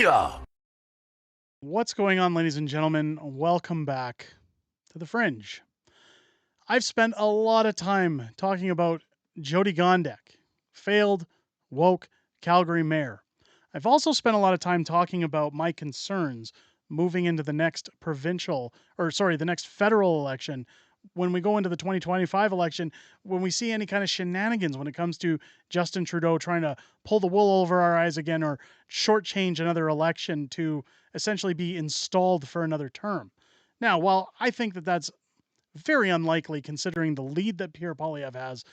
Booyah! What's going on, ladies and gentlemen? Welcome back to the Fringe. I've spent a lot of time talking about Jyoti Gondek, failed, woke Calgary mayor. I've also spent a lot of time talking about my concerns moving into the next the next federal election when we go into the 2025 election, when we see any kind of shenanigans when it comes to Justin Trudeau trying to pull the wool over our eyes again or shortchange another election to essentially be installed for another term. Now, while I think that that's very unlikely considering the lead that Pierre Poilievre has,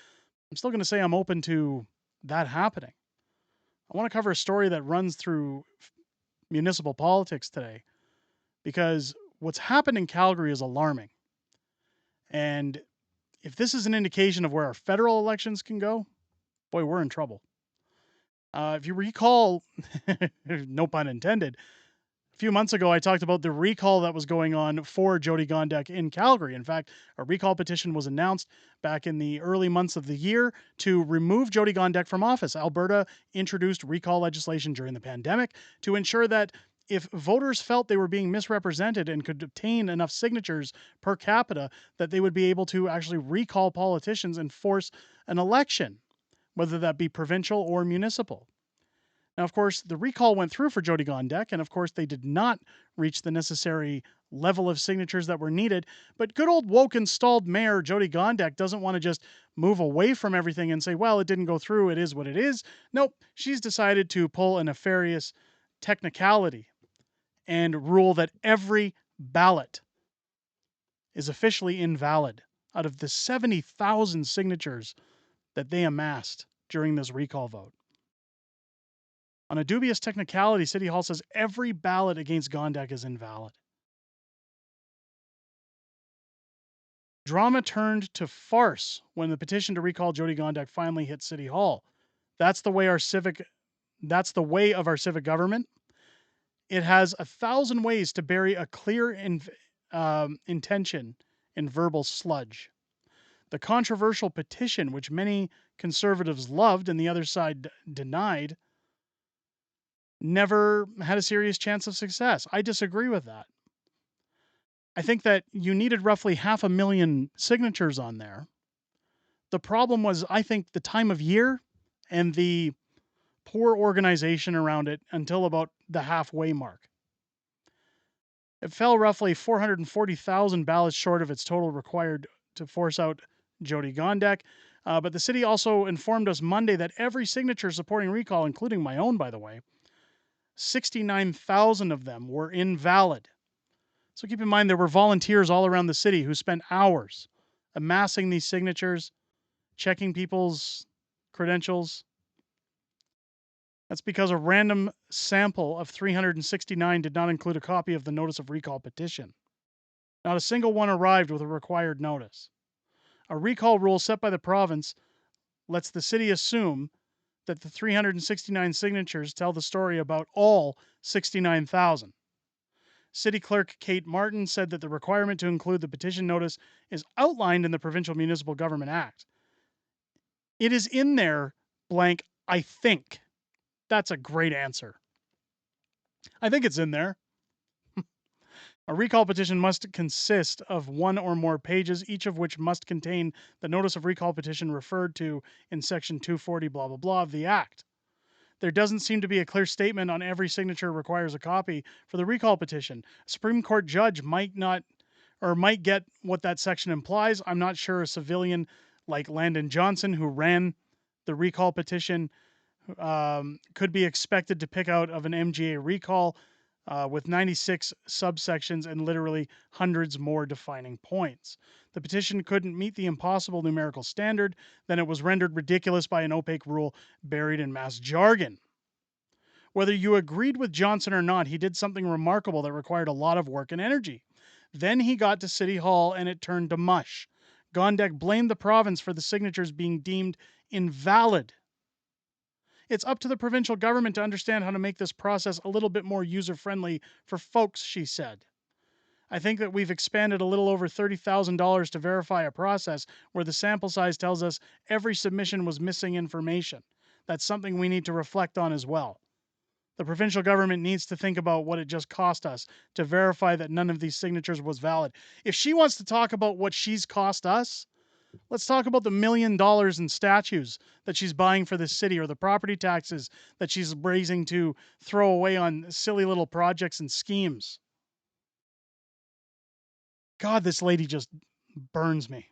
I'm still going to say I'm open to that happening. I want to cover a story that runs through municipal politics today because what's happened in Calgary is alarming. And if this is an indication of where our federal elections can go, boy, we're in trouble. If you recall, no pun intended, a few months ago, I talked about the recall that was going on for Jyoti Gondek in Calgary. In fact, a recall petition was announced back in the early months of the year to remove Jyoti Gondek from office. Alberta introduced recall legislation during the pandemic to ensure that if voters felt they were being misrepresented and could obtain enough signatures per capita, that they would be able to actually recall politicians and force an election, whether that be provincial or municipal. Now, of course, the recall went through for Jyoti Gondek, and of course, they did not reach the necessary level of signatures that were needed. But good old woke installed mayor Jyoti Gondek doesn't want to just move away from everything and say, well, it didn't go through, it is what it is. Nope, she's decided to pull a nefarious technicality and rule that every ballot is officially invalid out of the 70,000 signatures that they amassed during this recall vote. On a dubious technicality, City Hall says every ballot against Gondek is invalid. Drama turned to farce when the petition to recall Jyoti Gondek finally hit City Hall. That's the way of our civic government. It has 1,000 ways to bury a clear intention in verbal sludge. The controversial petition, which many conservatives loved and the other side denied, never had a serious chance of success. I disagree with that. I think that you needed roughly 500,000 signatures on there. The problem was, I think, the time of year and the poor organization around it until about the halfway mark. It fell roughly 440,000 ballots short of its total required to force out Jyoti Gondek. But the city also informed us Monday that every signature supporting recall, including my own, by the way, 69,000 of them were invalid. So keep in mind there were volunteers all around the city who spent hours amassing these signatures, checking people's credentials. That's because a random sample of 369 did not include a copy of the notice of recall petition. Not a single one arrived with a required notice. A recall rule set by the province lets the city assume that the 369 signatures tell the story about all 69,000. City Clerk Kate Martin said that the requirement to include the petition notice is outlined in the Provincial Municipal Government Act. It is in there, blank, I think. That's a great answer. I think it's in there. A recall petition must consist of one or more pages, each of which must contain the notice of recall petition referred to in section 240 blah blah blah of the Act. There doesn't seem to be a clear statement on every signature requires a copy for the recall petition. A Supreme Court judge might get what that section implies. I'm not sure a civilian like Landon Johnson, who ran the recall petition, could be expected to pick out of an MGA recall with 96 subsections and literally hundreds more defining points. The petition couldn't meet the impossible numerical standard, then it was rendered ridiculous by an opaque rule buried in mass jargon. Whether you agreed with Johnson or not, he did something remarkable that required a lot of work and energy. Then he got to City Hall and it turned to mush. Gondek blamed the province for the signatures being deemed invalid. It's up to the provincial government to understand how to make this process a little bit more user-friendly for folks, she said. I think that we've expanded a little over $30,000 to verify a process where the sample size tells us every submission was missing information. That's something we need to reflect on as well. The provincial government needs to think about what it just cost us to verify that none of these signatures was valid. If she wants to talk about what she's cost us, let's talk about the $1 million in statues that she's buying for this city, or the property taxes that she's raising to throw away on silly little projects and schemes. God, this lady just burns me.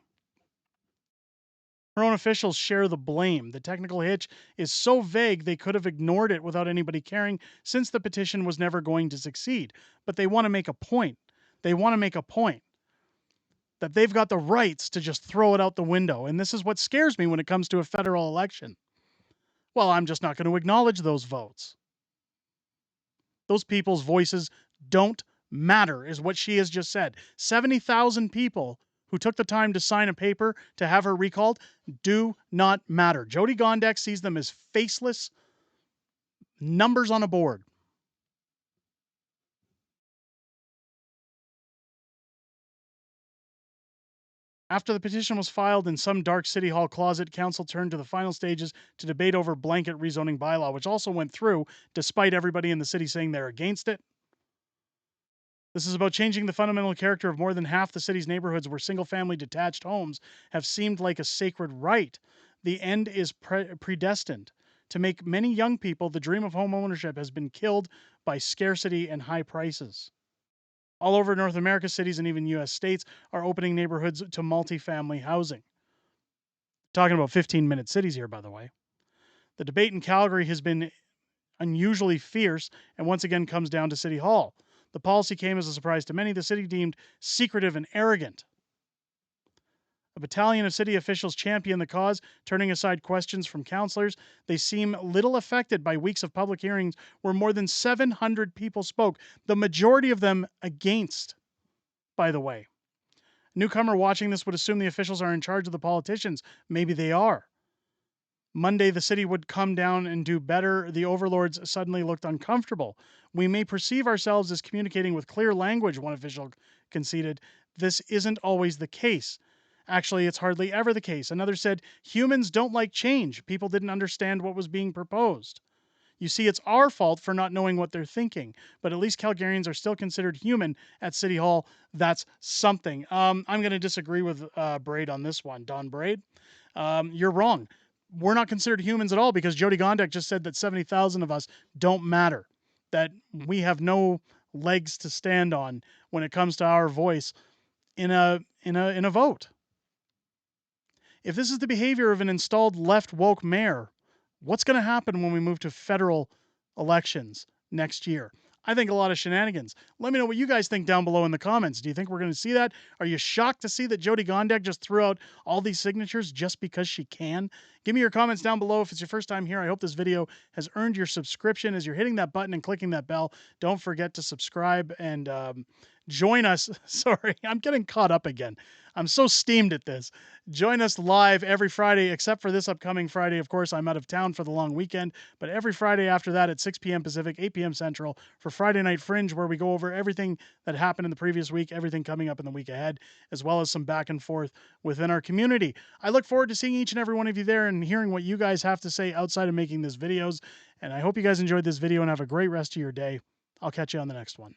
Her own officials share the blame. The technical hitch is so vague they could have ignored it without anybody caring, since the petition was never going to succeed. But they want to make a point. They want to make a point that they've got the rights to just throw it out the window. And this is what scares me when it comes to a federal election. Well, I'm just not going to acknowledge those votes. Those people's voices don't matter, is what she has just said. 70,000 people who took the time to sign a paper to have her recalled do not matter. Jyoti Gondek sees them as faceless numbers on a board. After the petition was filed in some dark City Hall closet, council turned to the final stages to debate over blanket rezoning bylaw, which also went through, despite everybody in the city saying they're against it. This is about changing the fundamental character of more than half the city's neighborhoods where single-family detached homes have seemed like a sacred right. The end is predestined. To make many young people, the dream of home ownership has been killed by scarcity and high prices. All over North America, cities and even U.S. states are opening neighborhoods to multifamily housing. Talking about 15-minute cities here, by the way. The debate in Calgary has been unusually fierce and once again comes down to City Hall. The policy came as a surprise to many. The city deemed secretive and arrogant. A battalion of city officials championed the cause, turning aside questions from councillors. They seem little affected by weeks of public hearings where more than 700 people spoke, the majority of them against, by the way. A newcomer watching this would assume the officials are in charge of the politicians. Maybe they are. Monday, the city would come down and do better. The overlords suddenly looked uncomfortable. We may perceive ourselves as communicating with clear language, one official conceded. This isn't always the case. Actually, it's hardly ever the case. Another said, humans don't like change. People didn't understand what was being proposed. You see, it's our fault for not knowing what they're thinking, but at least Calgarians are still considered human at City Hall. That's something. I'm going to disagree with Braid on this one. Don Braid, you're wrong. We're not considered humans at all because Jyoti Gondek just said that 70,000 of us don't matter, that we have no legs to stand on when it comes to our voice in a vote. If this is the behavior of an installed left woke mayor, what's going to happen when we move to federal elections next year? I think a lot of shenanigans. Let me know what you guys think down below in the comments. Do you think we're going to see that? Are you shocked to see that Jyoti Gondek just threw out all these signatures just because she can? Give me your comments down below. If it's your first time here, I hope this video has earned your subscription. As you're hitting that button and clicking that bell, don't forget to subscribe and join us. Sorry, I'm getting caught up again. I'm so steamed at this. Join us live every Friday, except for this upcoming Friday. Of course, I'm out of town for the long weekend, but every Friday after that at 6 p.m. Pacific, 8 p.m. Central for Friday Night Fringe, where we go over everything that happened in the previous week, everything coming up in the week ahead, as well as some back and forth within our community. I look forward to seeing each and every one of you there and hearing what you guys have to say outside of making these videos. And I hope you guys enjoyed this video and have a great rest of your day. I'll catch you on the next one.